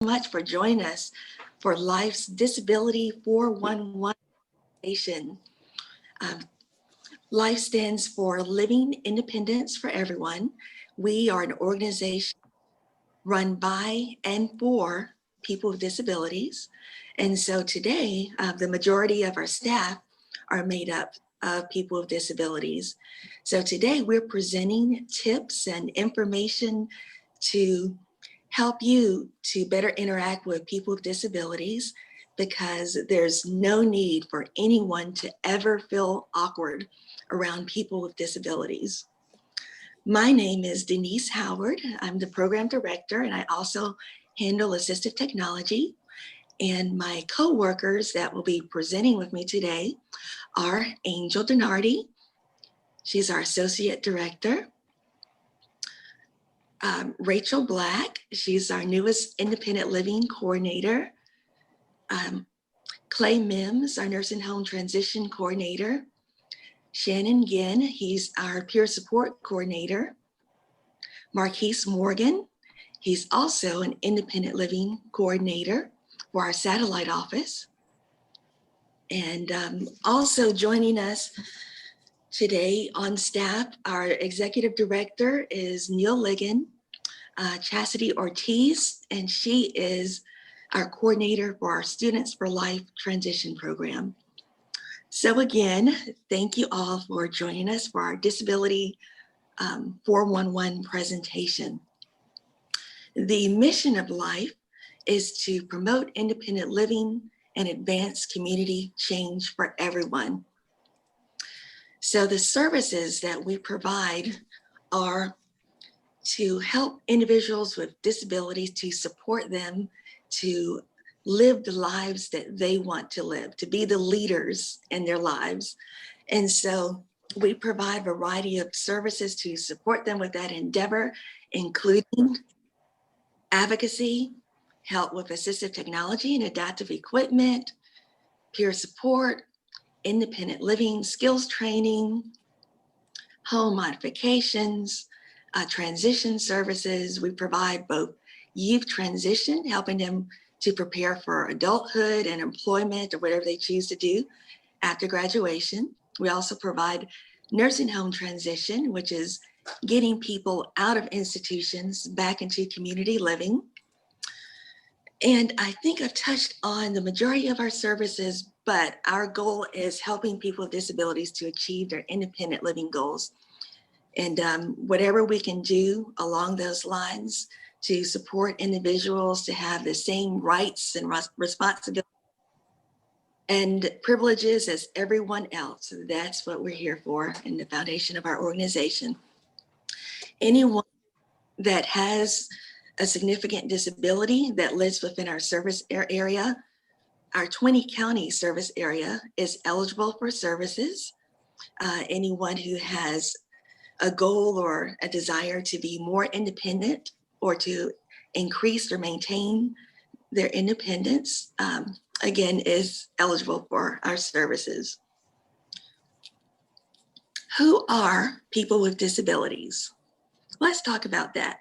much for joining us for L.I.F.E's Disability 411 station. Um, L.I.F.E stands for Living Independence for Everyone. We are an organization run by and for people with disabilities. And so today, the majority of our staff are made up of people with disabilities. So today we're presenting tips and information to help you to better interact with people with disabilities, because there's no need for anyone to ever feel awkward around people with disabilities. My name is Denise Howard. I'm the program director, and I also handle assistive technology. And my co-workers that will be presenting with me today are Angel Donardi. She's our associate director. Rachel Black, she's our newest independent living coordinator. Clay Mims, our nursing home transition coordinator. Shannon Ginn, he's our peer support coordinator. Marquise Morgan, he's also an independent living coordinator for our satellite office. And also joining us today on staff, our executive director is Neil Ligon, Chastity Ortiz, and she is our coordinator for our Students for Life transition program. So again, thank you all for joining us for our Disability 411 presentation. The mission of L.I.F.E is to promote independent living and advance community change for everyone. So the services that we provide are to help individuals with disabilities, to support them to live the lives that they want to live, to be the leaders in their lives. And so we provide a variety of services to support them with that endeavor, including advocacy, help with assistive technology and adaptive equipment, peer support, independent living skills training, home modifications, transition services. We provide both youth transition, helping them to prepare for adulthood and employment or whatever they choose to do after graduation. We also provide nursing home transition, which is getting people out of institutions back into community living. And I think I've touched on the majority of our services, but our goal is helping people with disabilities to achieve their independent living goals. And whatever we can do along those lines to support individuals to have the same rights and responsibilities and privileges as everyone else. That's what we're here for in the foundation of our organization. Anyone that has a significant disability that lives within our service area, our 20 county service area is eligible for services. Anyone who has a goal or a desire to be more independent or to increase or maintain their independence, again, is eligible for our services. Who are people with disabilities? Let's talk about that.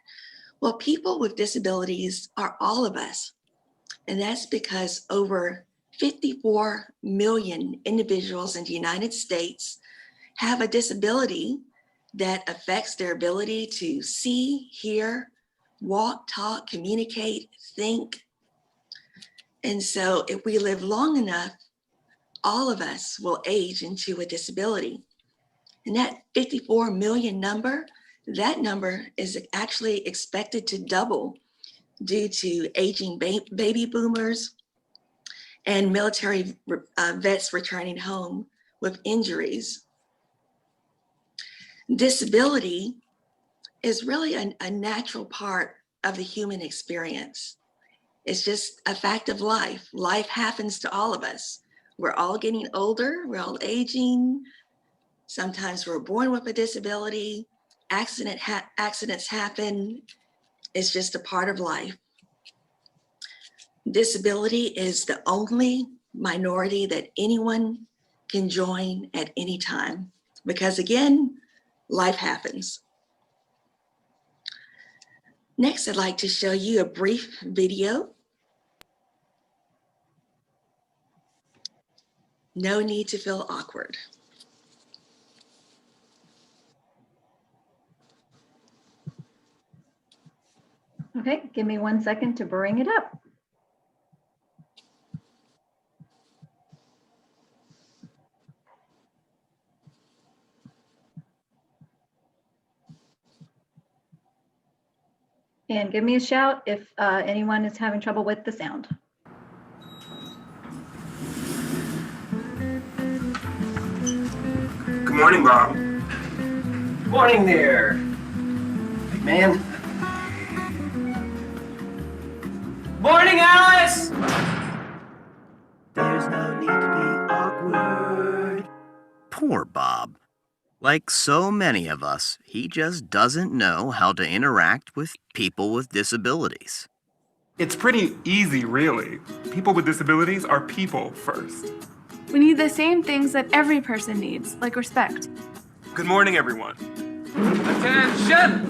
Well, people with disabilities are all of us, and that's because over 54 million individuals in the United States have a disability that affects their ability to see, hear, walk, talk, communicate, think. And so if we live long enough, all of us will age into a disability. And that 54 million number, that number is actually expected to double due to aging baby boomers and military vets returning home with injuries. Disability is really a natural part of the human experience. It's just a fact of life. Life happens to all of us. We're all getting older, we're all aging. Sometimes we're born with a disability. Accidents happen. It's just a part of life. Disability is the only minority that anyone can join at any time, because again, life happens. Next, I'd like to show you a brief video No need to feel awkward. Okay, give me 1 second to bring it up. And give me a shout if anyone is having trouble with the sound. Good morning, Bob. Morning there, big man. Morning, Alice! There's no need to be awkward. Poor Bob. Like so many of us, he just doesn't know how to interact with people with disabilities. It's pretty easy, really. People with disabilities are people first. We need the same things that every person needs, like respect. Good morning, everyone. Attention!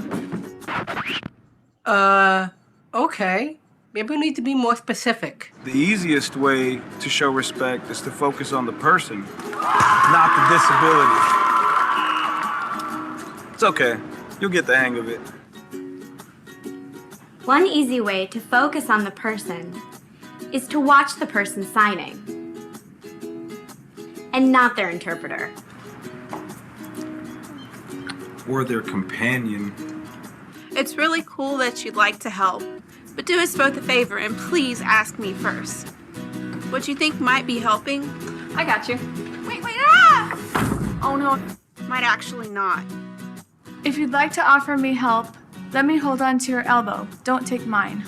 Okay. Maybe we need to be more specific. The easiest way to show respect is to focus on the person, not the disability. It's okay. You'll get the hang of it. One easy way to focus on the person is to watch the person signing and not their interpreter. Or their companion. It's really cool that you'd like to help, but do us both a favor and please ask me first. What you think might be helping I got you. Wait, ah! Oh no, might actually not. If you'd like to offer me help, let me hold on to your elbow. Don't take mine.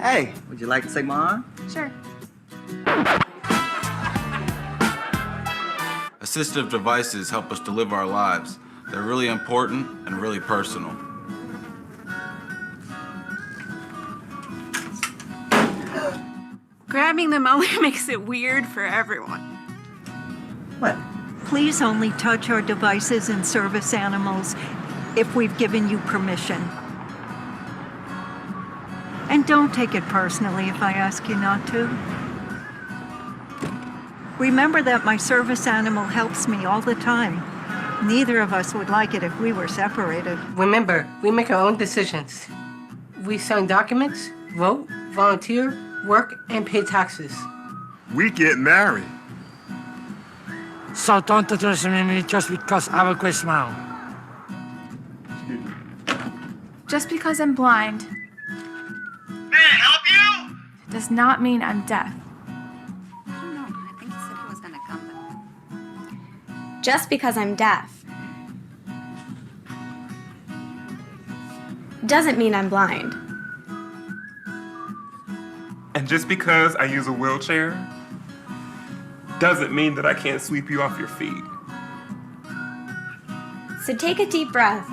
Hey, would you like to take my arm? Sure. Assistive devices help us to live our lives. They're really important and really personal. Grabbing them only makes it weird for everyone. What? Please only touch our devices and service animals if we've given you permission. And don't take it personally if I ask you not to. Remember that my service animal helps me all the time. Neither of us would like it if we were separated. Remember, we make our own decisions. We sign documents, vote, volunteer, work, and pay taxes. We get married. So don't address me just because I have a great smile. Just because I'm blind May I help you? does not mean I'm deaf. I don't know. I think he said he was going to come. Just because I'm deaf doesn't mean I'm blind. And just because I use a wheelchair doesn't mean that I can't sweep you off your feet. So take a deep breath.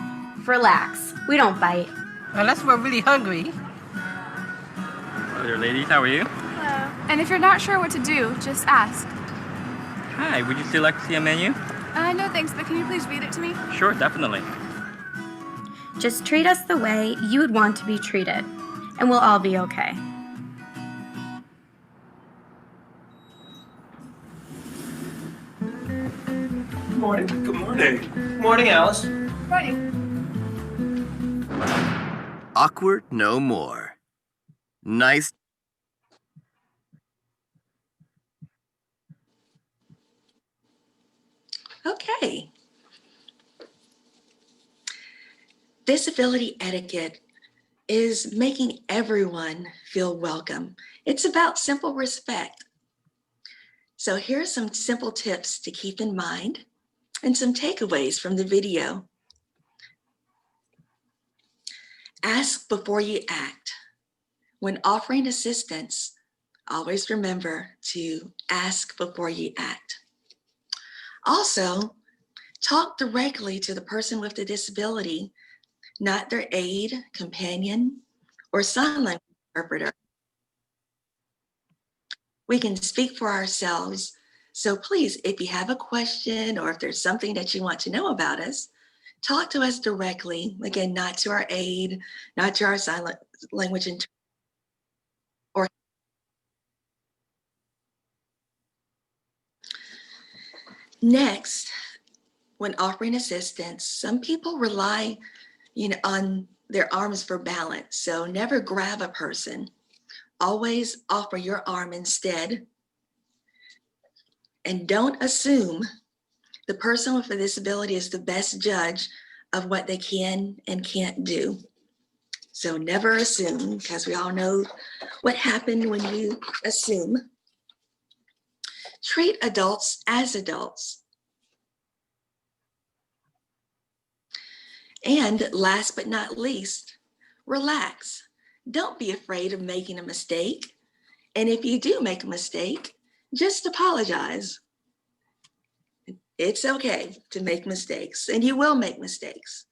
Relax. We don't bite. Unless we're really hungry. Hello there, ladies. How are you? Hello. And if you're not sure what to do, just ask. Hi, would you still like to see a menu? No thanks, but can you please read it to me? Sure, definitely. Just treat us the way you would want to be treated, and we'll all be okay. Good morning. Good morning. Morning, Alice. Morning. Awkward no more. Nice. Okay. Disability etiquette is making everyone feel welcome. It's about simple respect. So here are some simple tips to keep in mind and some takeaways from the video. Ask before you act. When offering assistance, always remember to ask before you act. Also, talk directly to the person with the disability, not their aide, companion, or sign language interpreter. We can speak for ourselves. So please, if you have a question or if there's something that you want to know about us, talk to us directly. Again, not to our aide, not to our sign language interpreter. Next, when offering assistance, some people rely on their arms for balance. So never grab a person. Always offer your arm instead. And don't assume the person with a disability is the best judge of what they can and can't do. So never assume, because we all know what happened when you assume. Treat adults as adults. And last but not least, relax. Don't be afraid of making a mistake. And if you do make a mistake, just apologize. It's okay to make mistakes, and you will make mistakes.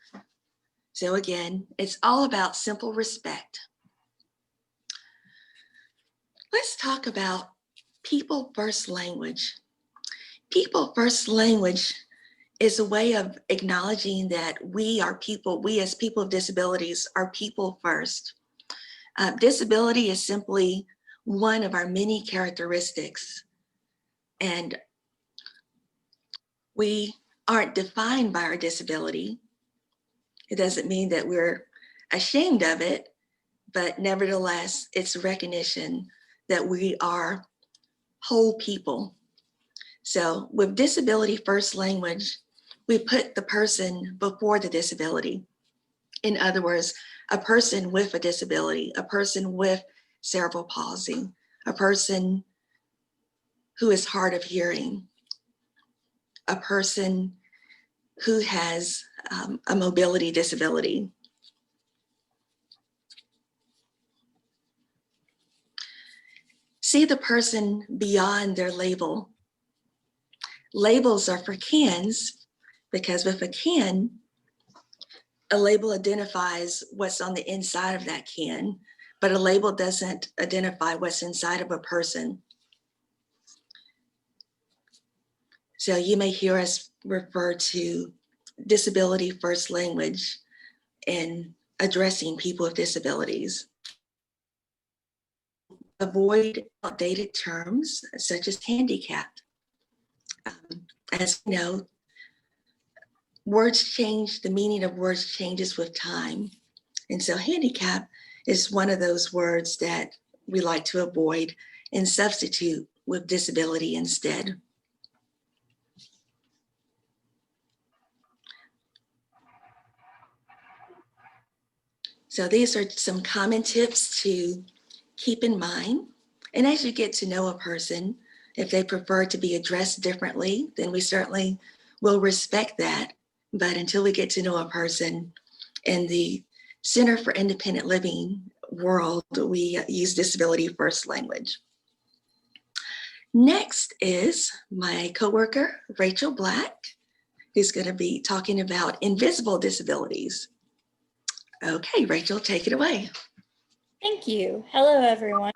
So again, it's all about simple respect. Let's talk about people first language. People first language is a way of acknowledging that we are people, we as people with disabilities are people first. Disability is simply one of our many characteristics, and we aren't defined by our disability. It doesn't mean that we're ashamed of it, but nevertheless, it's recognition that we are whole people. So with disability first language, we put the person before the disability. In other words, a person with a disability, a person with cerebral palsy, a person who is hard of hearing, a person who has a mobility disability. See the person beyond their label. Labels are for cans, because with a can, a label identifies what's on the inside of that can, but a label doesn't identify what's inside of a person. So you may hear us refer to disability first language in addressing people with disabilities. Avoid outdated terms such as handicapped. As you know, words change, the meaning of words changes with time. And so handicap is one of those words that we like to avoid and substitute with disability instead. So these are some common tips to keep in mind. And as you get to know a person, if they prefer to be addressed differently, then we certainly will respect that. But until we get to know a person, in the Center for Independent Living world, we use disability first language. Next is my coworker, Rachel Black, who's going to be talking about invisible disabilities. Okay, Rachel, take it away. Thank you. Hello, everyone.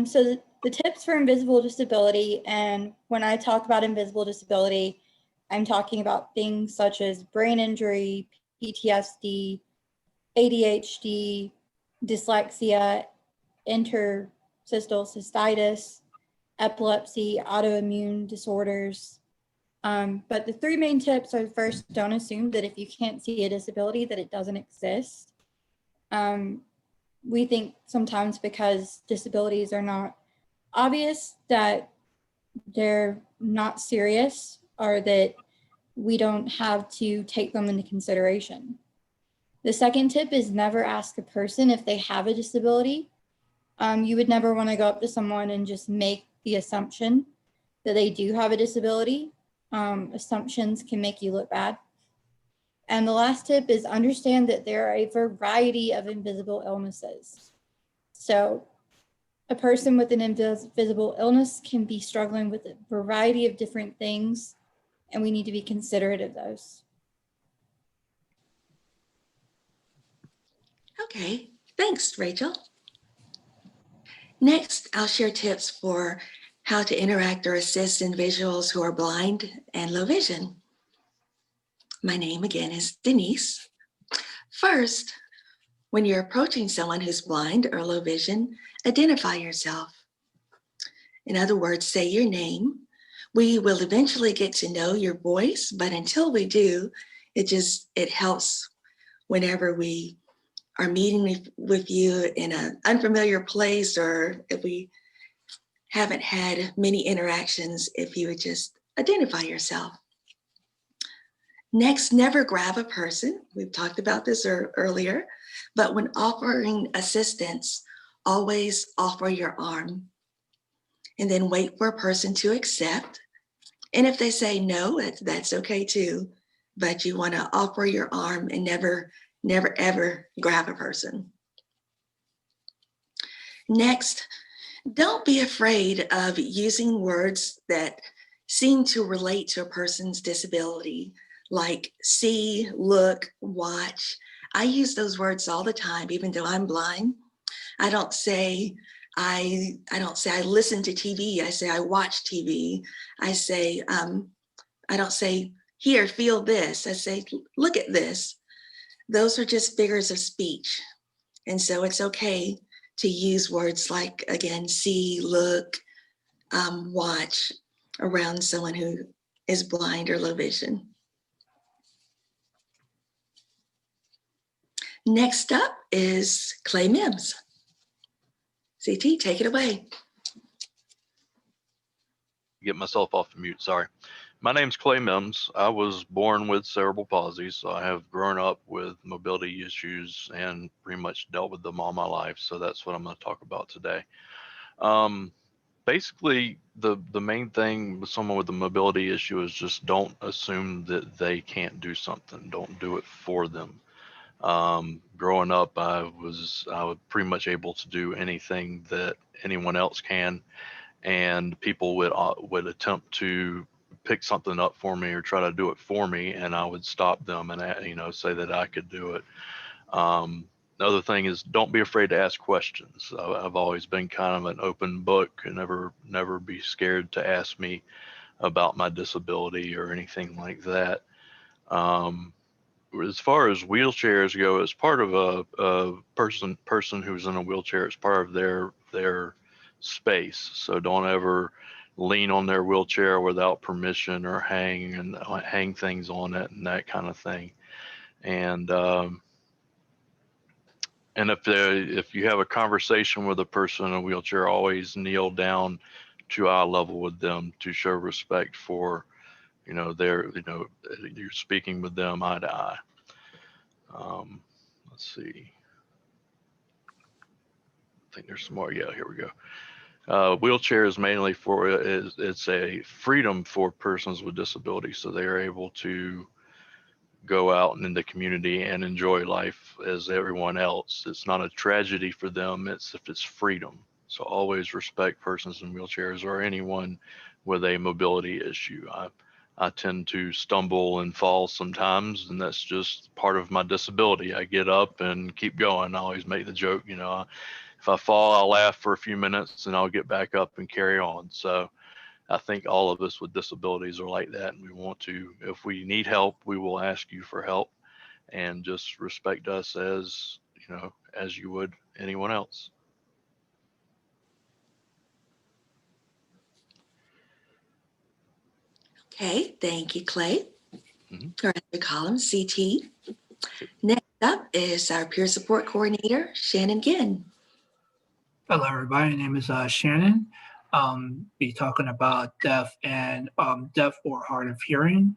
So the tips for invisible disability, and when I talk about invisible disability, I'm talking about things such as brain injury, PTSD, ADHD, dyslexia, interstitial cystitis, epilepsy, autoimmune disorders. But the three main tips are: first, don't assume that if you can't see a disability that it doesn't exist. We think sometimes because disabilities are not obvious that they're not serious, or that we don't have to take them into consideration. The second tip is never ask a person if they have a disability. You would never want to go up to someone and just make the assumption that they do have a disability. Assumptions can make you look bad. And the last tip is understand that there are a variety of invisible illnesses. So a person with an invisible illness can be struggling with a variety of different things, and we need to be considerate of those. Okay, thanks, Rachel. Next, I'll share tips for how to interact or assist individuals who are blind and low vision. My name again is Denise. First, when you're approaching someone who's blind or low vision, identify yourself. In other words, say your name We will eventually get to know your voice, but until we do, it helps whenever we are meeting with you in an unfamiliar place, or if we haven't had many interactions, if you would just identify yourself. Next, never grab a person. We've talked about this earlier, but when offering assistance, always offer your arm and then wait for a person to accept. And if they say no, that's okay too, but you want to offer your arm and never ever grab a person. Next, don't be afraid of using words that seem to relate to a person's disability, like see, look, watch. I use those words all the time, even though I'm blind. I don't say I listen to TV. I say I watch TV. I don't say here, feel this. I say look at this. Those are just figures of speech, and so it's okay to use words like, again, see, look, watch around someone who is blind or low vision. Next up is Clay Mims. CT, take it away. Get myself off the mute, sorry. My name's Clay Mims. I was born with cerebral palsy, so I have grown up with mobility issues and pretty much dealt with them all my life. So that's what I'm going to talk about today. Basically, the main thing with someone with a mobility issue is just don't assume that they can't do something. Don't do it for them. Growing up, I was pretty much able to do anything that anyone else can, and people would attempt to pick something up for me or try to do it for me, and I would stop them and say that I could do it. The other thing is, don't be afraid to ask questions. I've always been kind of an open book, and never be scared to ask me about my disability or anything like that. As far as wheelchairs go, as part of a person who's in a wheelchair, it's part of their space. So don't ever lean on their wheelchair without permission or hang things on it and that kind of thing. And if you have a conversation with a person in a wheelchair, always kneel down to eye level with them to show respect for, you're speaking with them eye to eye. Let's see. I think there's some more. Yeah, here we go. Wheelchair is mainly it's a freedom for persons with disabilities, so they are able to go out and in the community and enjoy life as everyone else. It's not a tragedy for them, it's freedom. So always respect persons in wheelchairs or anyone with a mobility issue. I tend to stumble and fall sometimes, and that's just part of my disability. I get up and keep going. I always make the joke, if I fall, I'll laugh for a few minutes and I'll get back up and carry on. So I think all of us with disabilities are like that, and we want to, if we need help, we will ask you for help, and just respect us as you would anyone else. Okay, thank you, Clay. Or as we call him, CT. Next up is our peer support coordinator, Shannon Ginn. Hello, everybody. My name is Shannon. Be talking about deaf and deaf or hard of hearing.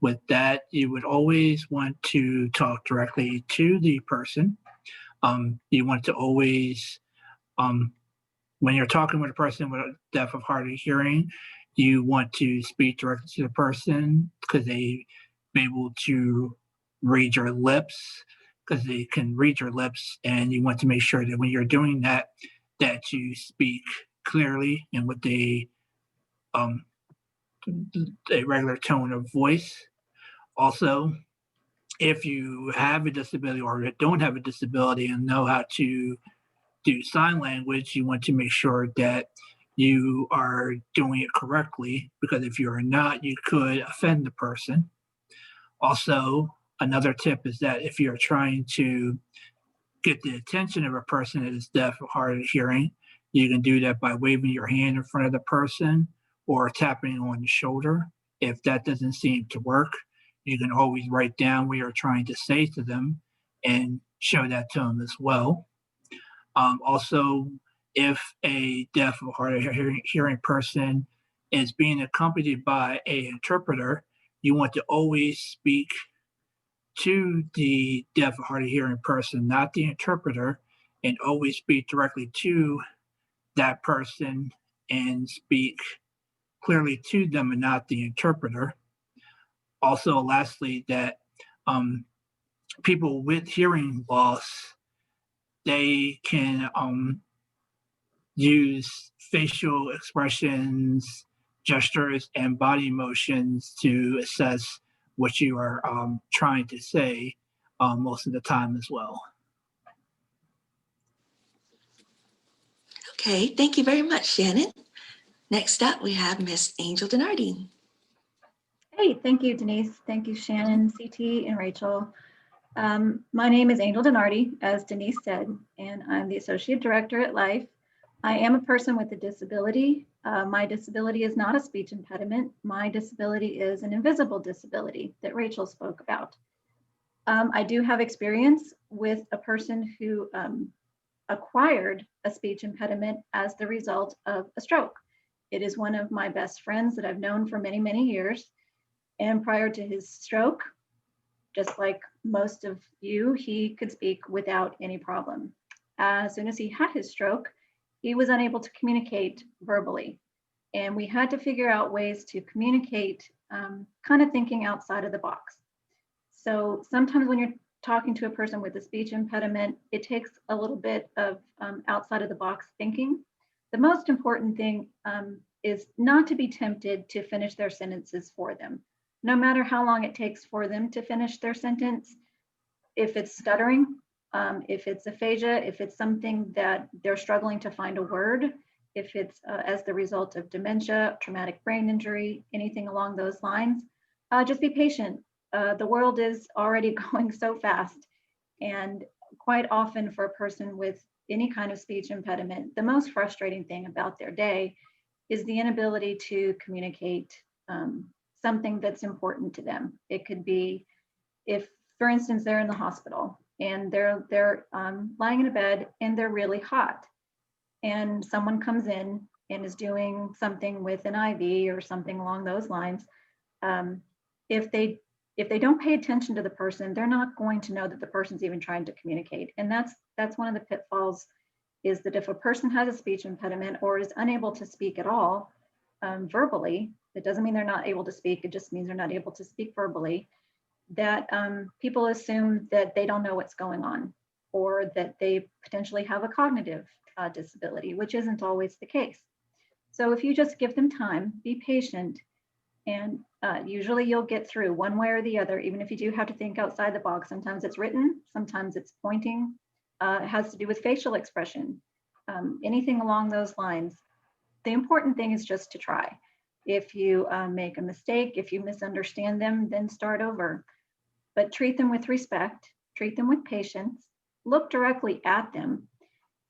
With that, you would always want to talk directly to the person. You want to always, when you're talking with a person with deaf or hard of hearing, you want to speak directly to the person because they be able to read your lips, because they can read your lips, and you want to make sure that when you're doing that, that you speak clearly and with a regular tone of voice. Also, if you have a disability or don't have a disability and know how to do sign language, you want to make sure that you are doing it correctly, because if you are not, you could offend the person. Also, another tip is that if you're trying to get the attention of a person that is deaf or hard of hearing, you can do that by waving your hand in front of the person or tapping on the shoulder. If that doesn't seem to work, you can always write down what you're trying to say to them and show that to them as well. Also, if a deaf or hard of hearing person is being accompanied by an interpreter, you want to always speak to the deaf or hard of hearing person, not the interpreter, and always speak directly to that person and speak clearly to them and not the interpreter. Also, lastly, that people with hearing loss, they can use facial expressions, gestures, and body motions to assess what you are trying to say most of the time as well. Okay, thank you very much, Shannon. Next up, we have Miss Angel Denardi. Hey, thank you, Denise. Thank you, Shannon, CT, and Rachel. My name is Angel Denardi, as Denise said, and I'm the Associate Director at L.I.F.E. I am a person with a disability. My disability is not a speech impediment. My disability is an invisible disability that Rachel spoke about. I do have experience with a person who acquired a speech impediment as the result of a stroke. It is one of my best friends that I've known for many, many years. And prior to his stroke, just like most of you, he could speak without any problem. As soon as he had his stroke, he was unable to communicate verbally. And we had to figure out ways to communicate, kind of thinking outside of the box. So sometimes when you're talking to a person with a speech impediment, it takes a little bit of outside of the box thinking. The most important thing is not to be tempted to finish their sentences for them. No matter how long it takes for them to finish their sentence, if it's stuttering, if it's aphasia, if it's something that they're struggling to find a word, if it's as the result of dementia, traumatic brain injury, anything along those lines, just be patient. The world is already going so fast. And quite often for a person with any kind of speech impediment, the most frustrating thing about their day is the inability to communicate something that's important to them. It could be if, for instance, they're in the hospital and they're lying in a bed and they're really hot, and someone comes in and is doing something with an IV or something along those lines. If they don't pay attention to the person, they're not going to know that the person's even trying to communicate. And that's one of the pitfalls, is that if a person has a speech impediment or is unable to speak at all verbally, it doesn't mean they're not able to speak, it just means they're not able to speak verbally, that people assume that they don't know what's going on, or that they potentially have a cognitive disability, which isn't always the case. So if you just give them time, be patient, and usually you'll get through one way or the other, even if you do have to think outside the box. Sometimes it's written, sometimes it's pointing. It has to do with facial expression, anything along those lines. The important thing is just to try. If you make a mistake, if you misunderstand them, then start over. But treat them with respect, treat them with patience, look directly at them,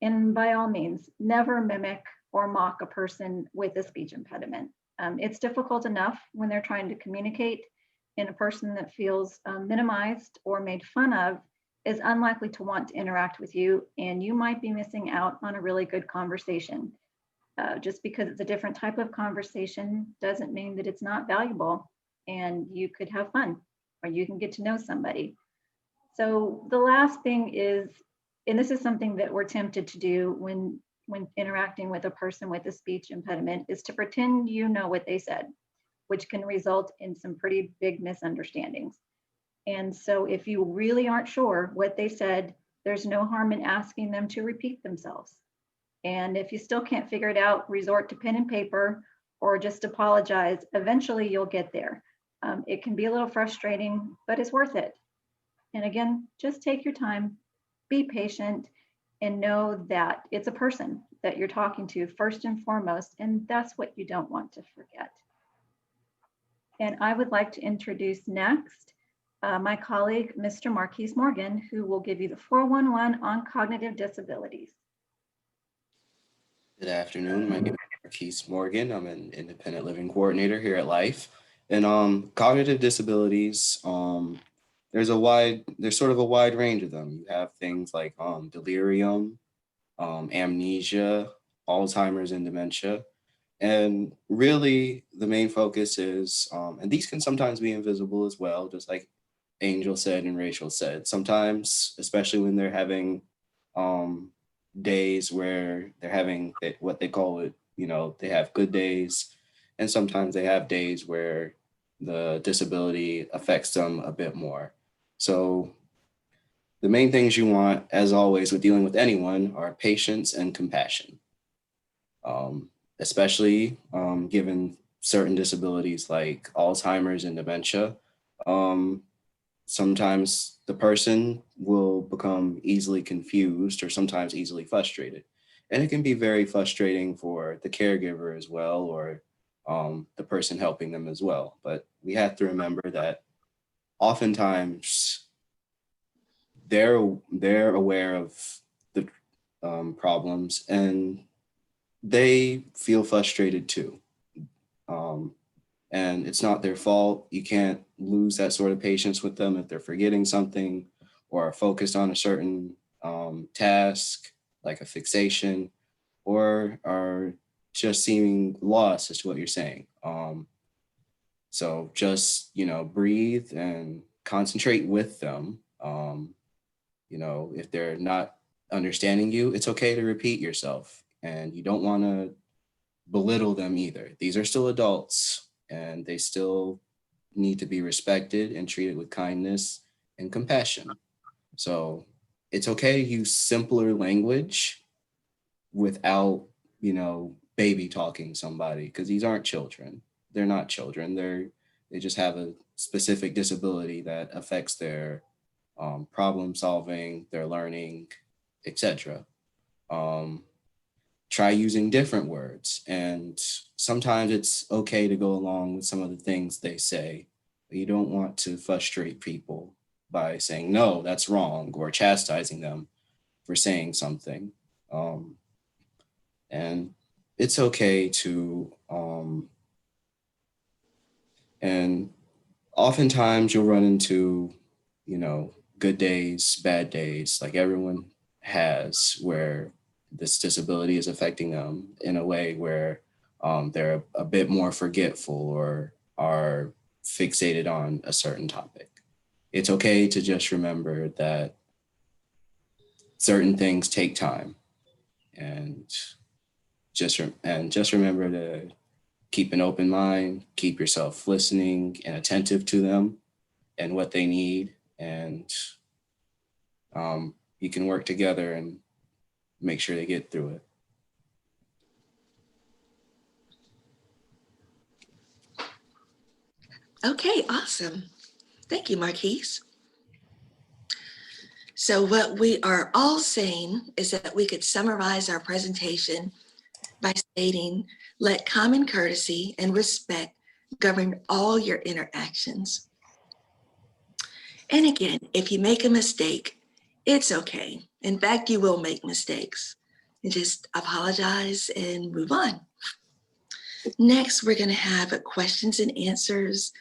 and by all means, never mimic or mock a person with a speech impediment. It's difficult enough when they're trying to communicate, and a person that feels minimized or made fun of is unlikely to want to interact with you, and you might be missing out on a really good conversation. Just because it's a different type of conversation doesn't mean that it's not valuable, and you could have fun, or you can get to know somebody. So the last thing is, and this is something that we're tempted to do when interacting with a person with a speech impediment, is to pretend you know what they said, which can result in some pretty big misunderstandings. And so if you really aren't sure what they said, there's no harm in asking them to repeat themselves. And if you still can't figure it out, resort to pen and paper or just apologize. Eventually you'll get there. It can be a little frustrating, but it's worth it. And again, just take your time, be patient, and know that it's a person that you're talking to first and foremost, and that's what you don't want to forget. And I would like to introduce next my colleague, Mr. Marquise Morgan, who will give you the 411 on cognitive disabilities. Good afternoon. My name is Marquise Morgan. I'm an independent living coordinator here at L.I.F.E. And cognitive disabilities, there's sort of a wide range of them. You have things like delirium, amnesia, Alzheimer's and dementia. And really the main focus is, and these can sometimes be invisible as well, just like Angel said and Rachel said. Sometimes, especially when they're having days where they're having what they call it, they have good days. And sometimes they have days where the disability affects them a bit more. So the main things you want, as always, with dealing with anyone are patience and compassion, especially given certain disabilities like Alzheimer's and dementia. Sometimes the person will become easily confused or sometimes easily frustrated. And it can be very frustrating for the caregiver as well, or the person helping them as well. But we have to remember that oftentimes they're aware of the problems and they feel frustrated too. And it's not their fault. You can't lose that sort of patience with them if they're forgetting something or are focused on a certain task, like a fixation, or are just seeming lost as to what you're saying. So just, breathe and concentrate with them. If they're not understanding you, it's okay to repeat yourself, and you don't want to belittle them either. These are still adults and they still need to be respected and treated with kindness and compassion. So it's okay to use simpler language without, baby talking somebody, because these aren't children. They're not children. They just have a specific disability that affects their problem solving, their learning, etc. Try using different words. And sometimes it's okay to go along with some of the things they say, but you don't want to frustrate people by saying, no, that's wrong, or chastising them for saying something. And it's okay to, and oftentimes you'll run into, good days, bad days, like everyone has, where this disability is affecting them in a way where they're a bit more forgetful or are fixated on a certain topic. It's okay to just remember that certain things take time, and just remember to keep an open mind, keep yourself listening and attentive to them and what they need, and you can work together and make sure they get through it. Okay, awesome. Thank you, Marquise. So what we are all saying is that we could summarize our presentation by stating, let common courtesy and respect govern all your interactions. And again, if you make a mistake, it's okay. In fact, you will make mistakes. And just apologize and move on. Next, we're going to have questions and answers.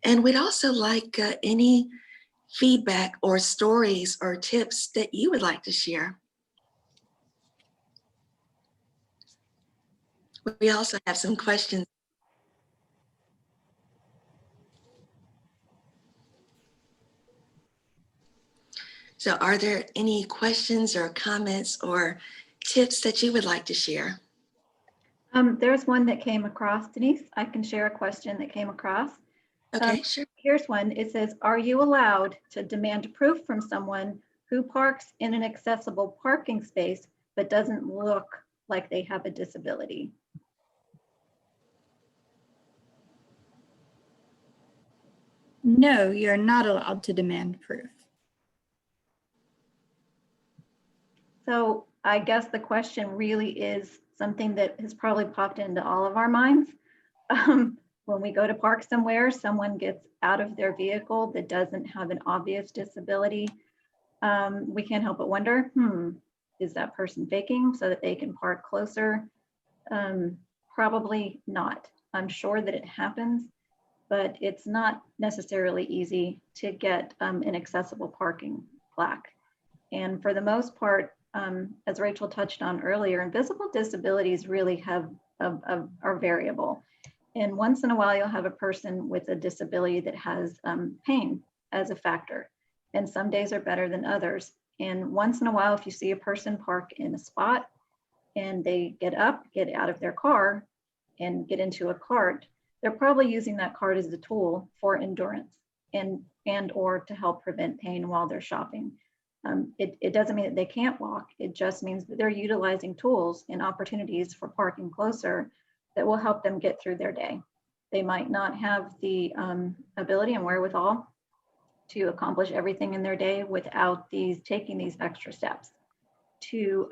And we'd also like any feedback or stories or tips that you would like to share. We also have some questions. So are there any questions or comments or tips that you would like to share? There's one that came across, Denise. I can share a question that came across. Okay, sure. Here's one. It says, are you allowed to demand proof from someone who parks in an accessible parking space but doesn't look like they have a disability? No, you're not allowed to demand proof. So I guess the question really is something that has probably popped into all of our minds. When we go to park somewhere, someone gets out of their vehicle that doesn't have an obvious disability. We can't help but wonder, is that person faking so that they can park closer? Probably not. I'm sure that it happens, but it's not necessarily easy to get an accessible parking plaque. And for the most part, as Rachel touched on earlier, invisible disabilities really are variable. And once in a while, you'll have a person with a disability that has pain as a factor. And some days are better than others. And once in a while, if you see a person park in a spot and they get up, get out of their car and get into a cart, they're probably using that cart as a tool for endurance and or to help prevent pain while they're shopping. It doesn't mean that they can't walk. It just means that they're utilizing tools and opportunities for parking closer that will help them get through their day. They might not have the ability and wherewithal to accomplish everything in their day without taking these extra steps to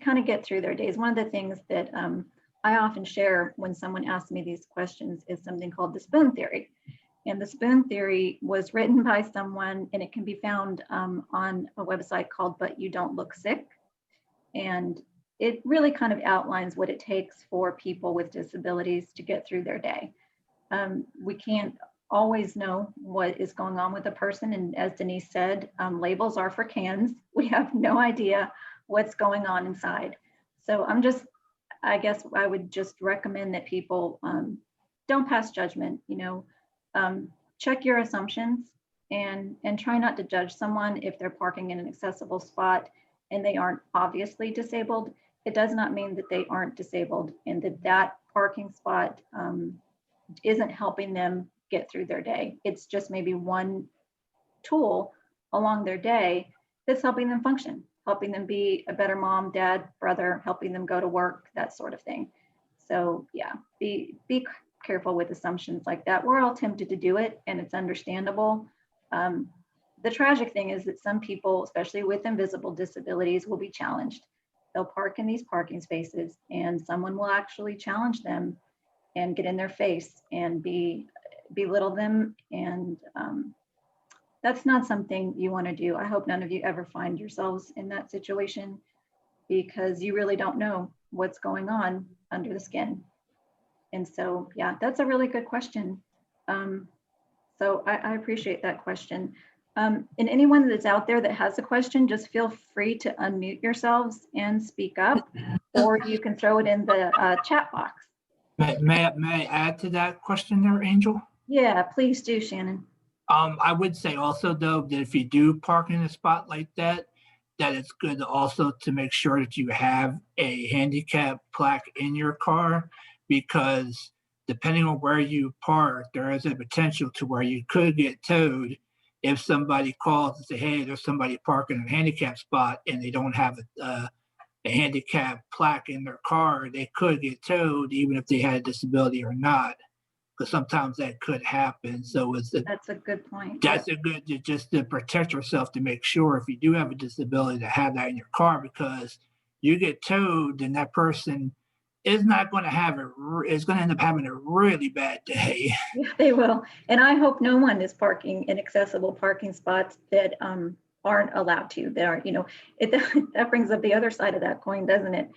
kind of get through their days. One of the things that I often share when someone asks me these questions is something called the spoon theory. And the spoon theory was written by someone, and it can be found on a website called But You Don't Look Sick. And it really kind of outlines what it takes for people with disabilities to get through their day. We can't always know what is going on with a person. And as Denise said, labels are for cans. We have no idea what's going on inside. So I guess I would just recommend that people don't pass judgment, check your assumptions and try not to judge someone if they're parking in an accessible spot and they aren't obviously disabled. It does not mean that they aren't disabled and that parking spot isn't helping them get through their day. It's just maybe one tool along their day that's helping them function, helping them be a better mom, dad, brother, helping them go to work, that sort of thing. So yeah, be careful with assumptions like that. We're all tempted to do it and it's understandable. The tragic thing is that some people, especially with invisible disabilities, will be challenged. They'll park in these parking spaces and someone will actually challenge them and get in their face and belittle them. And that's not something you want to do. I hope none of you ever find yourselves in that situation because you really don't know what's going on under the skin. And so, yeah, that's a really good question. So I appreciate that question. And anyone that's out there that has a question, just feel free to unmute yourselves and speak up, or you can throw it in the chat box. May I add to that question there, Angel? Yeah, please do, Shannon. I would say also though that if you do park in a spot like that it's good also to make sure that you have a handicap plaque in your car, because depending on where you park, there is a potential to where you could get towed if somebody calls and say, hey, there's somebody parking in a handicap spot and they don't have a handicap plaque in their car. They could get towed even if they had a disability or not, because sometimes that could happen. So that's a good point. That's a good, just to protect yourself, to make sure if you do have a disability to have that in your car, because you get towed, then that person is not going to have is going to end up having a really bad day. Yeah, they will. And I hope no one is parking in accessible parking spots that aren't allowed to, that are, that brings up the other side of that coin, doesn't it?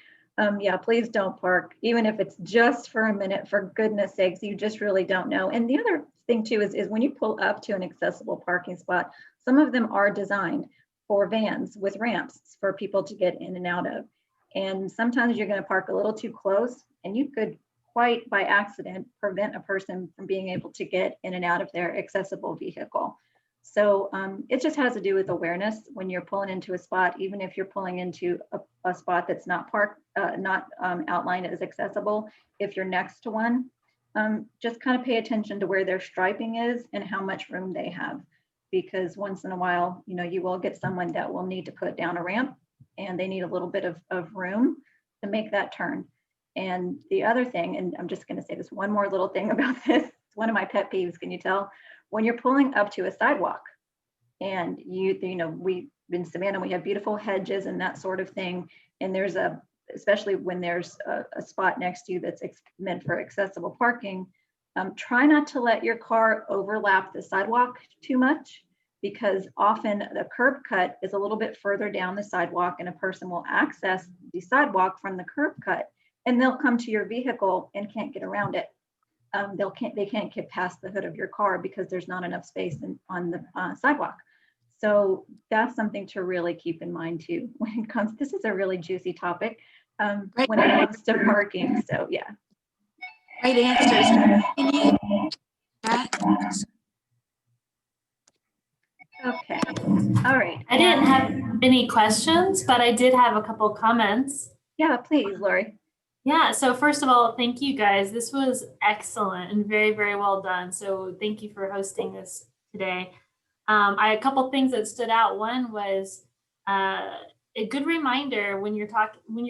Yeah, please don't park, even if it's just for a minute, for goodness sakes, you just really don't know. And the other thing too is when you pull up to an accessible parking spot, some of them are designed for vans with ramps for people to get in and out of. And sometimes you're going to park a little too close and you could quite by accident prevent a person from being able to get in and out of their accessible vehicle. So it just has to do with awareness when you're pulling into a spot, even if you're pulling into a spot that's not outlined as accessible. If you're next to one, just kind of pay attention to where their striping is and how much room they have, because once in a while, you will get someone that will need to put down a ramp and they need a little bit of room to make that turn. And the other thing, and I'm just going to say this one more little thing about this, it's one of my pet peeves, can you tell? When you're pulling up to a sidewalk and we in Savannah, we have beautiful hedges and that sort of thing. And there's especially when there's a spot next to you that's meant for accessible parking, try not to let your car overlap the sidewalk too much, because often the curb cut is a little bit further down the sidewalk and a person will access the sidewalk from the curb cut. and they'll come to your vehicle and can't get around it. They can't get past the hood of your car because there's not enough space on the sidewalk. So that's something to really keep in mind too when it comes. This is a really juicy topic when it comes to parking. So yeah. Great answers. Can you Okay. All right. I didn't have any questions, but I did have a couple comments. Yeah, please, Lori. Yeah, so first of all, thank you guys. This was excellent and very, very well done. So thank you for hosting this today. I had a couple things that stood out. One was a good reminder when you're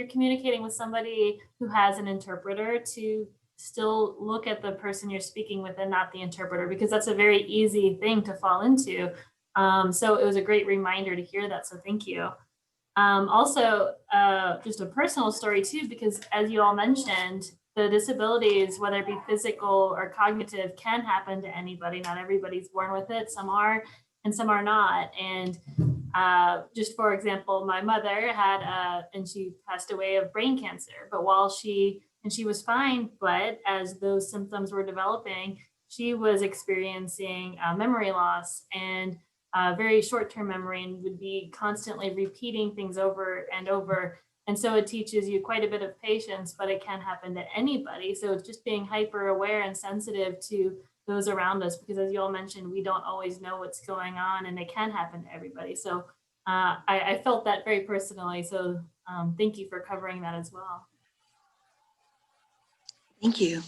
communicating with somebody who has an interpreter to still look at the person you're speaking with and not the interpreter, because that's a very easy thing to fall into. So it was a great reminder to hear that. So thank you. Also, just a personal story too, because as you all mentioned, the disabilities, whether it be physical or cognitive, can happen to anybody. Not everybody's born with it. Some are and some are not. And just for example, my mother had, and she passed away of brain cancer, but she was fine, but as those symptoms were developing, she was experiencing memory loss and very short-term memory, and would be constantly repeating things over and over. And so it teaches you quite a bit of patience, but it can happen to anybody. So it's just being hyper aware and sensitive to those around us, because as you all mentioned, we don't always know what's going on, and it can happen to everybody. So I felt that very personally. So thank you for covering that as well. Thank you.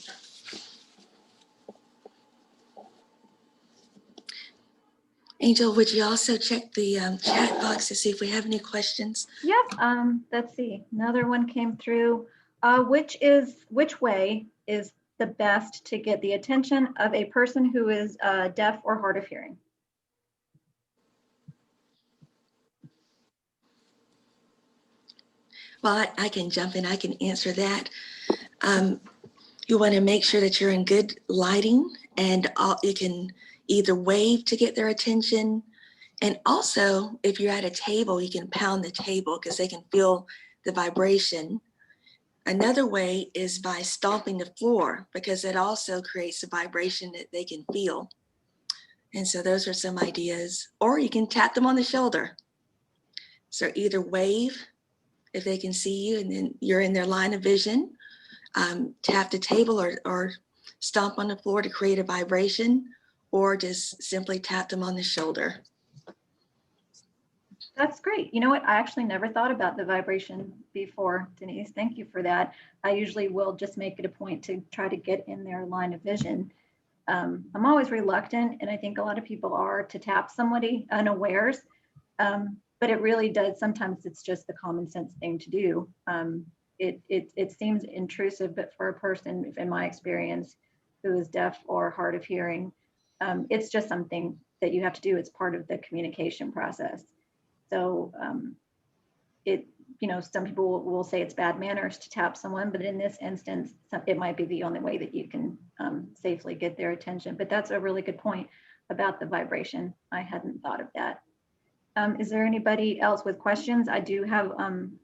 Angel, would you also check the chat box to see if we have any questions? Yep. Let's see. Another one came through. Which way is the best to get the attention of a person who is deaf or hard of hearing? Well, I can jump in. I can answer that. You want to make sure that you're in good lighting, and you can either wave to get their attention. And also, if you're at a table, you can pound the table because they can feel the vibration. Another way is by stomping the floor, because it also creates a vibration that they can feel. And so those are some ideas. Or you can tap them on the shoulder. So either wave if they can see you and then you're in their line of vision, tap the table or stomp on the floor to create a vibration, or just simply tap them on the shoulder. That's great. You know what? I actually never thought about the vibration before, Denise. Thank you for that. I usually will just make it a point to try to get in their line of vision. I'm always reluctant, and I think a lot of people are, to tap somebody unawares, but it really does. Sometimes it's just the common sense thing to do. It seems intrusive, but for a person, in my experience, who is deaf or hard of hearing, it's just something that you have to do. It's part of the communication process. So some people will say it's bad manners to tap someone, but in this instance, it might be the only way that you can safely get their attention. But that's a really good point about the vibration. I hadn't thought of that. Is there anybody else with questions? I do have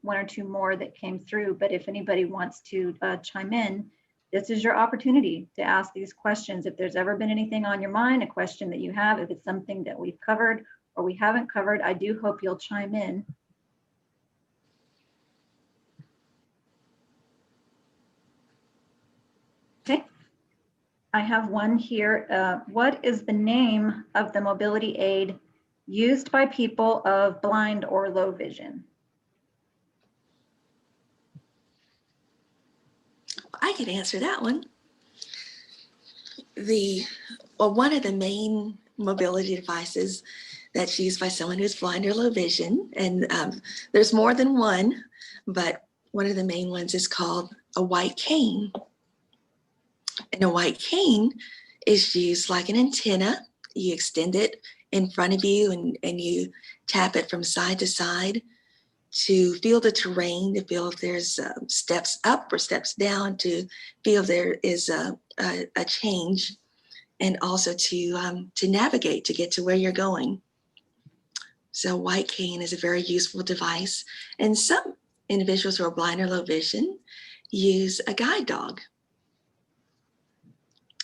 one or two more that came through, but if anybody wants to chime in, this is your opportunity to ask these questions. If there's ever been anything on your mind, a question that you have, if it's something that we've covered or we haven't covered, I do hope you'll chime in. Okay, I have one here. What is the name of the mobility aid used by people of blind or low vision? I could answer that one. One of the main mobility devices that's used by someone who's blind or low vision, and there's more than one, but one of the main ones is called a white cane. And a white cane is used like an antenna. You extend it in front of you and you tap it from side to side to feel the terrain, to feel if there's steps up or steps down, to feel there is a change, and also to navigate to get to where you're going. So white cane is a very useful device. And some individuals who are blind or low vision use a guide dog.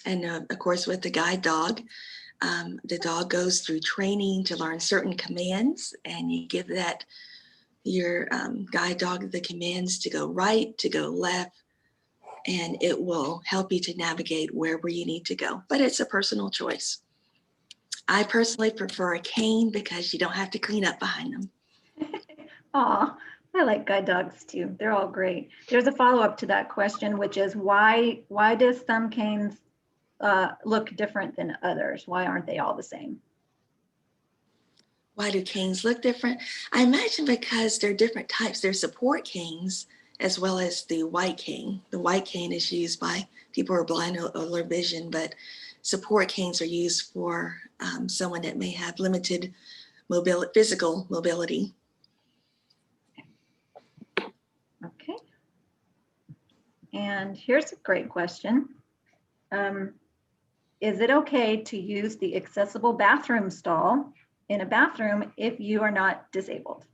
And of course, with the guide dog, the dog goes through training to learn certain commands, and you give your guide dog the commands to go right, to go left, and it will help you to navigate wherever you need to go. But it's a personal choice. I personally prefer a cane because you don't have to clean up behind them. Aw, I like guide dogs too. They're all great. There's a follow-up to that question, which is why does some canes look different than others? Why aren't they all the same? Why do canes look different? I imagine because they're different types. They're support canes as well as the white cane. The white cane is used by people who are blind or low vision, but support canes are used for someone that may have limited physical mobility. Okay. And here's a great question. Is it okay to use the accessible bathroom stall in a bathroom if you are not disabled?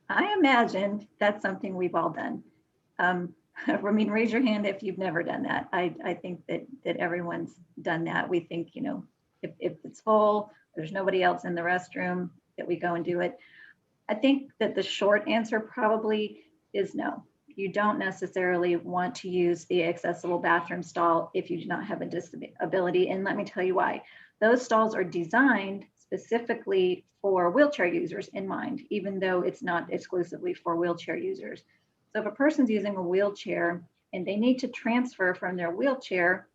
I imagine that's something we've all done. I mean, raise your hand if you've never done that. I think that everyone's done that. We think, you know, if it's full, there's nobody else in the restroom, that we go and do it. I think that the short answer probably is no. You don't necessarily want to use the accessible bathroom stall if you do not have a disability. And let me tell you why. Those stalls are designed specifically for wheelchair users in mind, even though it's not exclusively for wheelchair users. So if a person's using a wheelchair and they need to transfer from their wheelchair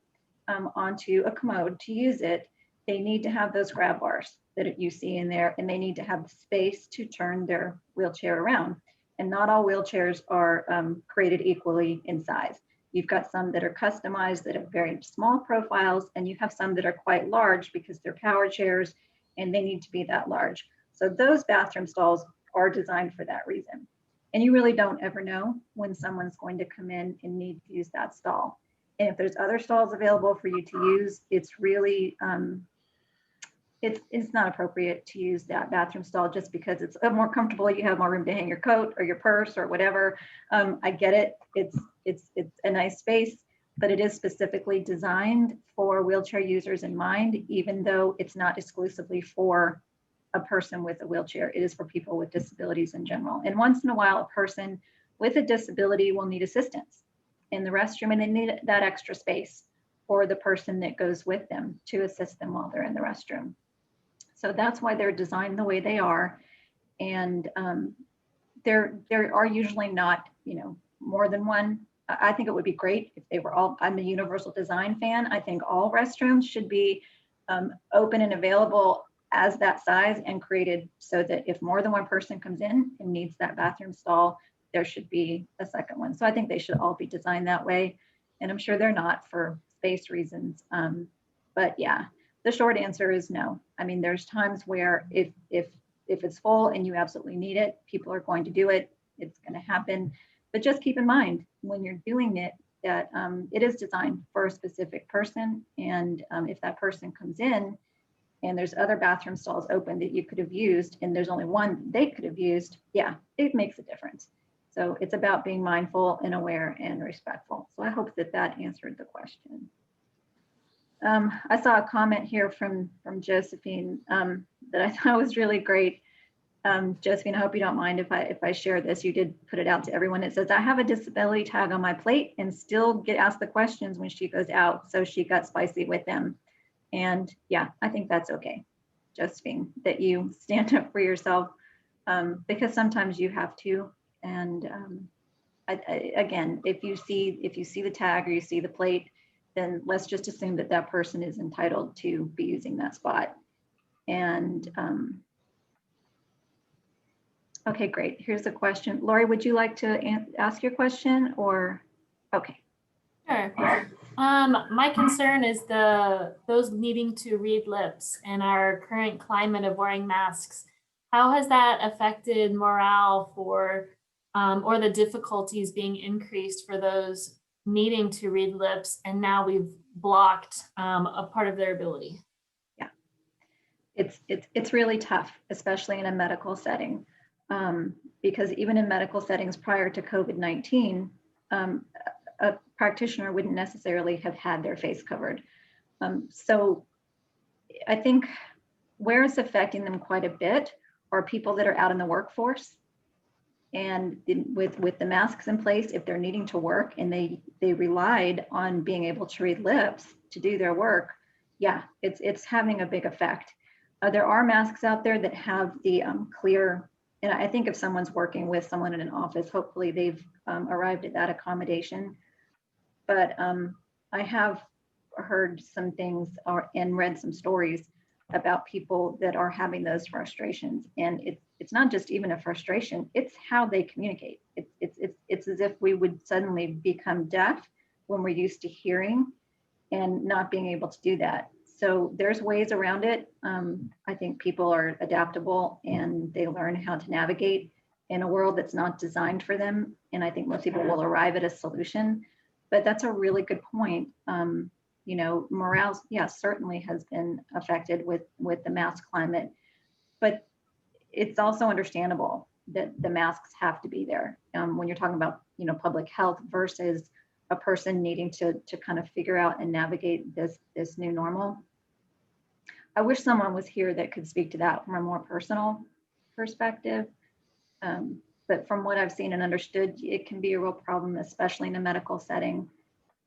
onto a commode to use it, they need to have those grab bars that you see in there, and they need to have the space to turn their wheelchair around. And not all wheelchairs are created equally in size. You've got some that are customized that have very small profiles, and you have some that are quite large because they're power chairs and they need to be that large. So those bathroom stalls are designed for that reason. And you really don't ever know when someone's going to come in and need to use that stall. And if there's other stalls available for you to use, it's really, it's not appropriate to use that bathroom stall just because it's more comfortable. You have more room to hang your coat or your purse or whatever. I get it. It's a nice space, but it is specifically designed for wheelchair users in mind, even though it's not exclusively for a person with a wheelchair. It is for people with disabilities in general. And once in a while, a person with a disability will need assistance in the restroom, and they need that extra space for the person that goes with them to assist them while they're in the restroom. So that's why they're designed the way they are. And there are usually not, you know, more than one. I think it would be great if they were all, I'm a universal design fan. I think all restrooms should be open and available as that size and created so that if more than one person comes in and needs that bathroom stall, there should be a second one. So I think they should all be designed that way. And I'm sure they're not for space reasons. But yeah, the short answer is no. I mean, there's times where if it's full and you absolutely need it, people are going to do it. It's going to happen. But just keep in mind when you're doing it that it is designed for a specific person. And if that person comes in and there's other bathroom stalls open that you could have used, and there's only one they could have used, yeah, it makes a difference. So it's about being mindful and aware and respectful. So I hope that that answered the question. I saw a comment here from Josephine that I thought was really great. Josephine, I hope you don't mind if I share this. You did put it out to everyone. It says, I have a disability tag on my plate and still get asked the questions when she goes out. So she got spicy with them. And yeah, I think that's okay, Josephine, that you stand up for yourself because sometimes you have to. And again, if you see the tag or you see the plate, then let's just assume that that person is entitled to be using that spot. And okay, great. Here's a question. Lori, would you like to ask your question or? Okay. Sure. My concern is those needing to read lips and our current climate of wearing masks. How has that affected morale for, or the difficulties being increased for those needing to read lips, and now we've blocked a part of their ability? Yeah, it's really tough, especially in a medical setting. Because even in medical settings prior to COVID-19, a practitioner wouldn't necessarily have had their face covered. So I think where it's affecting them quite a bit are people that are out in the workforce. And with the masks in place, if they're needing to work and they relied on being able to read lips to do their work, yeah, it's having a big effect. There are masks out there that have the clear, and I think if someone's working with someone in an office, hopefully they've arrived at that accommodation. But I have heard some things and read some stories about people that are having those frustrations. And it's not just even a frustration, it's how they communicate. It's as if we would suddenly become deaf when we're used to hearing and not being able to do that. So there's ways around it. I think people are adaptable and they learn how to navigate in a world that's not designed for them. And I think most people will arrive at a solution, but that's a really good point. You know, morale, yes, certainly has been affected with the mask climate, but it's also understandable that the masks have to be there when you're talking about, you know, public health versus a person needing to kind of figure out and navigate this new normal. I wish someone was here that could speak to that from a more personal perspective. But from what I've seen and understood, it can be a real problem, especially in a medical setting.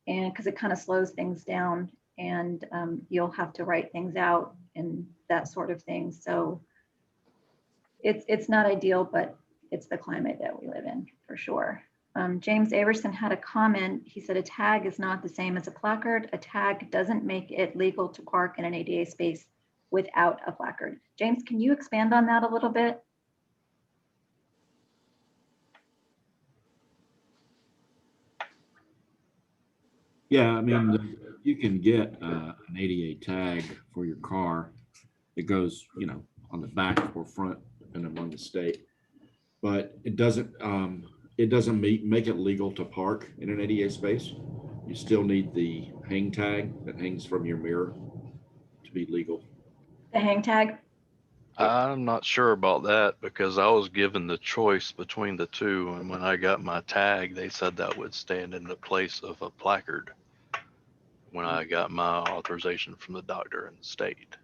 And because it kind of slows things down and you'll have to write things out and that sort of thing. So it's not ideal, but it's the climate that we live in for sure. James Averson had a comment. He said, a tag is not the same as a placard. A tag doesn't make it legal to park in an ADA space without a placard. James, can you expand on that a little bit? Yeah, I mean, you can get an ADA tag for your car. It goes, you know, on the back or front, depending on the state. But it doesn't make it legal to park in an ADA space. You still need the hang tag that hangs from your mirror to be legal. The hang tag? I'm not sure about that because I was given the choice between the two, and when I got my tag, they said that would stand in the place of a placard when I got my authorization from the doctor and the state.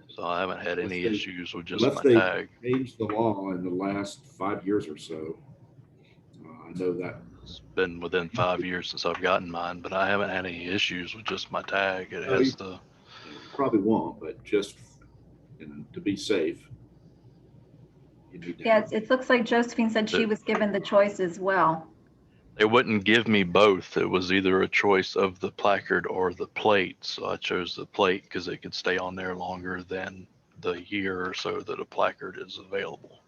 So I haven't had any issues with just my tag. They changed the law in the last 5 years or so. I know that. It's been within 5 years since I've gotten mine, but I haven't had any issues with just my tag. It has the. You probably won't, but just to be safe. Yes, it looks like Josephine said she was given the choice as well. They wouldn't give me both. It was either a choice of the placard or the plate. So I chose the plate because it could stay on there longer than the year or so that a placard is available.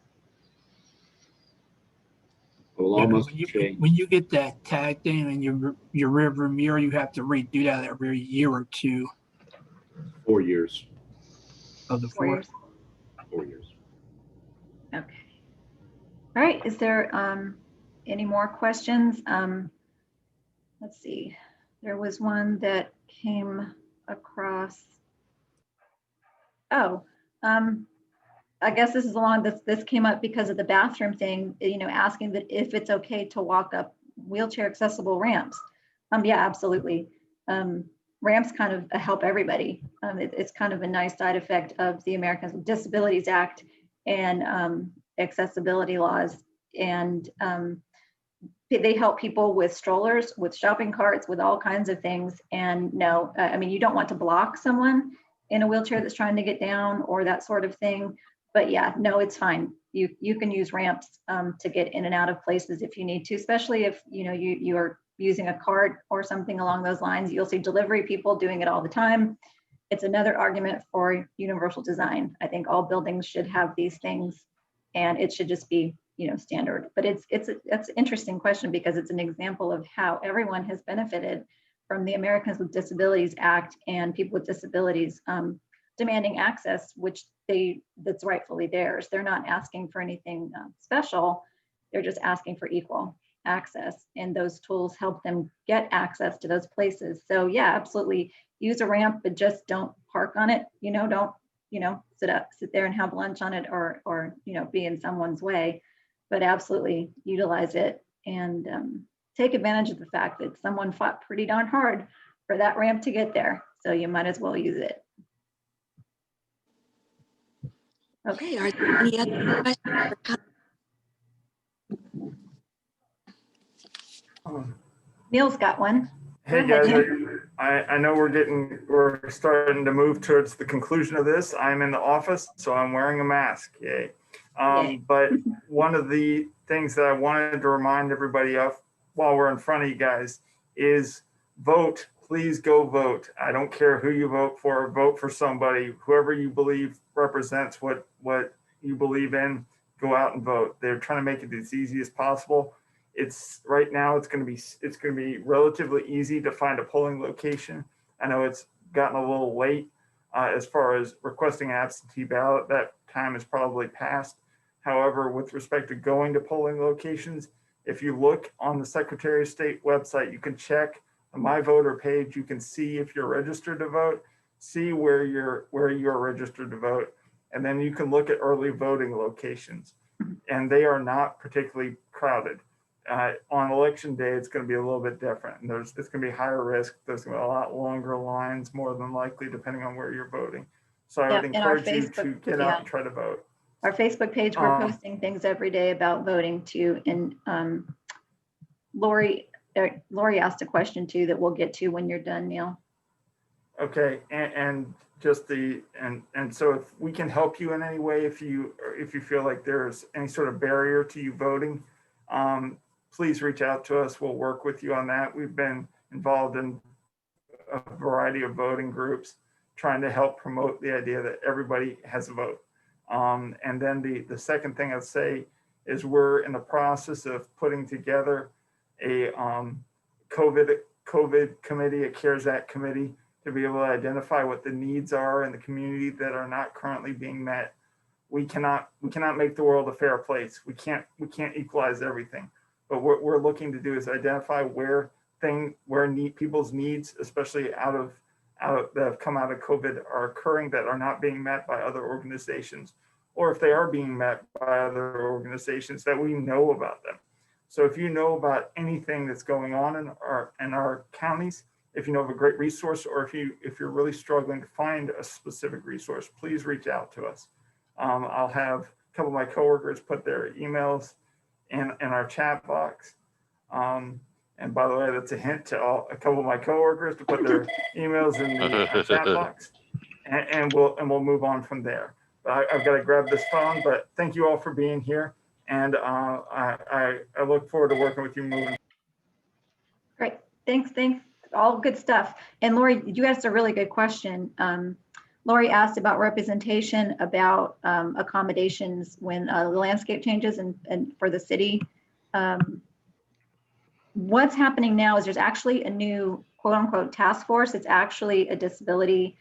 Well, when you get that tag thing in your rearview mirror, you have to redo that every year or two. 4 years. Of the 4 years. 4 years. Okay. All right. Is there any more questions? Let's see. There was one that came across. Oh, I guess this is along this came up because of the bathroom thing, you know, asking that if it's okay to walk up wheelchair accessible ramps. Yeah, absolutely. Ramps kind of help everybody. It's kind of a nice side effect of the Americans with Disabilities Act and accessibility laws. And they help people with strollers, with shopping carts, with all kinds of things. And no, I mean, you don't want to block someone in a wheelchair that's trying to get down or that sort of thing. But yeah, no, it's fine. You can use ramps to get in and out of places if you need to, especially if you are using a cart or something along those lines. You'll see delivery people doing it all the time. It's another argument for universal design. I think all buildings should have these things, and it should just be standard. But it's an interesting question because it's an example of how everyone has benefited from the Americans with Disabilities Act and people with disabilities demanding access, which that's rightfully theirs. They're not asking for anything special. They're just asking for equal access, and those tools help them get access to those places. So yeah, absolutely use a ramp, but just don't park on it. Don't sit there and have lunch on it or be in someone's way, but absolutely utilize it and take advantage of the fact that someone fought pretty darn hard for that ramp to get there. So you might as well use it. Okay, are there any other questions or comments? Neil's got one. Hey guys, I know we're starting to move towards the conclusion of this. I'm in the office, so I'm wearing a mask. Yay. But one of the things that I wanted to remind everybody of while we're in front of you guys is vote. Please go vote. I don't care who you vote for somebody, whoever you believe represents what you believe in, go out and vote. They're trying to make it as easy as possible. It's right now it's going to be relatively easy to find a polling location. I know it's gotten a little late as far as requesting absentee ballot. That time is probably past. However, with respect to going to polling locations, if you look on the Secretary of State website, you can check the My Voter page. You can see if you're registered to vote, see where you're registered to vote, and then you can look at early voting locations, and they are not particularly crowded. On election day, it's going to be a little bit different. And it's going to be higher risk. There's going to be a lot longer lines, more than likely, depending on where you're voting. So I would encourage you to get out and try to vote. Our Facebook page, we're posting things every day about voting too. And Lori asked a question too that we'll get to when you're done, Neil. Okay, and just and so if we can help you in any way, if you feel like there's any sort of barrier to you voting, please reach out to us. We'll work with you on that. We've been involved in a variety of voting groups trying to help promote the idea that everybody has a vote. And then the second thing I'd say is we're in the process of putting together a COVID committee, a CARES Act committee, to be able to identify what the needs are in the community that are not currently being met. We cannot make the world a fair place. We can't equalize everything. But what we're looking to do is identify where people's needs, especially that have come out of COVID, are occurring that are not being met by other organizations, or if they are being met by other organizations, that we know about them. So if you know about anything that's going on in our counties, if you know of a great resource, or if you're really struggling to find a specific resource, please reach out to us. I'll have a couple of my coworkers put their emails in our chat box. And by the way, that's a hint to a couple of my coworkers to put their emails in the chat box, and we'll move on from there. But I've got to grab this phone. But thank you all for being here, and I look forward to working with you moving. Great, thanks. All good stuff. And Lori, you asked a really good question. Lori asked about representation, about accommodations when the landscape changes and for the city. What's happening now is there's actually a new quote unquote task force. It's actually a disability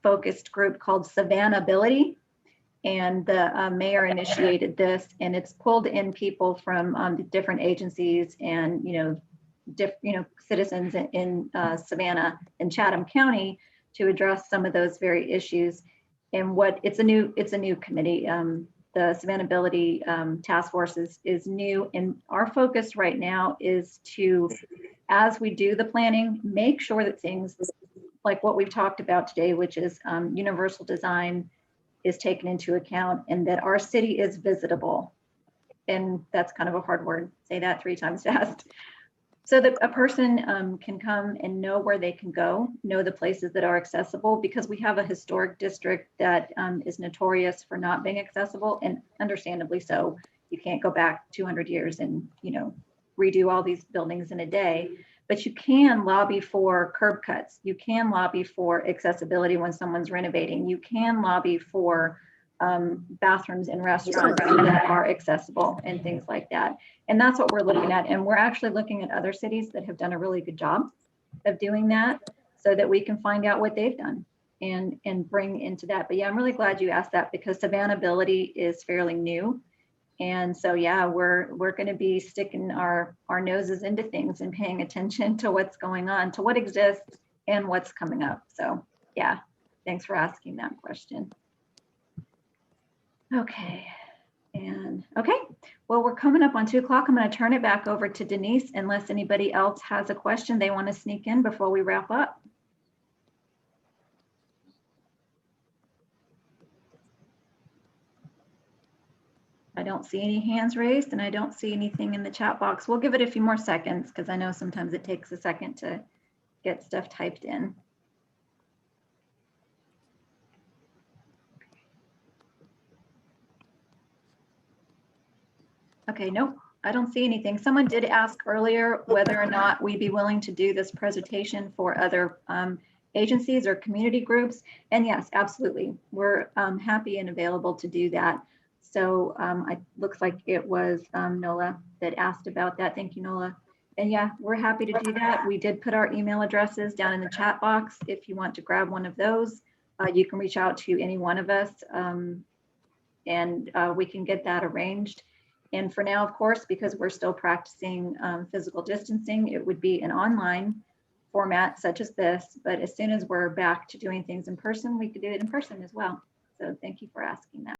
focused group called Savannah. And the mayor initiated this, and it's pulled in people from different agencies and citizens in Savannah and Chatham County to address some of those very issues. And it's a new committee. The Savannah task force is new, and our focus right now is to, as we do the planning, make sure that things like what we've talked about today, which is universal design, is taken into account, and that our city is visitable. And that's kind of a hard word, say that 3 times fast. So that a person can come and know where they can go, know the places that are accessible, because we have a historic district that is notorious for not being accessible, and understandably so. You can't go back 200 years and redo all these buildings in a day, but you can lobby for curb cuts. You can lobby for accessibility when someone's renovating. You can lobby for bathrooms and restaurants that are accessible and things like that. And that's what we're looking at. And we're actually looking at other cities that have done a really good job of doing that, so that we can find out what they've done and bring into that. But yeah, I'm really glad you asked that, because Savannah is fairly new. And so, yeah, we're going to be sticking our noses into things and paying attention to what's going on, to what exists and what's coming up. So yeah, thanks for asking that question. Okay. And okay, well, we're coming up on 2 o'clock. I'm going to turn it back over to Denise unless anybody else has a question they want to sneak in before we wrap up. I don't see any hands raised and I don't see anything in the chat box. We'll give it a few more seconds because I know sometimes it takes a second to get stuff typed in. Okay, nope, I don't see anything. Someone did ask earlier whether or not we'd be willing to do this presentation for other agencies or community groups. And yes, absolutely. We're happy and available to do that. So it looks like it was Nola that asked about that. Thank you, Nola. And yeah, we're happy to do that. We did put our email addresses down in the chat box. If you want to grab one of those, you can reach out to any one of us and we can get that arranged. And for now, of course, because we're still practicing physical distancing, it would be an online format such as this. But as soon as we're back to doing things in person, we could do it in person as well. So thank you for asking that.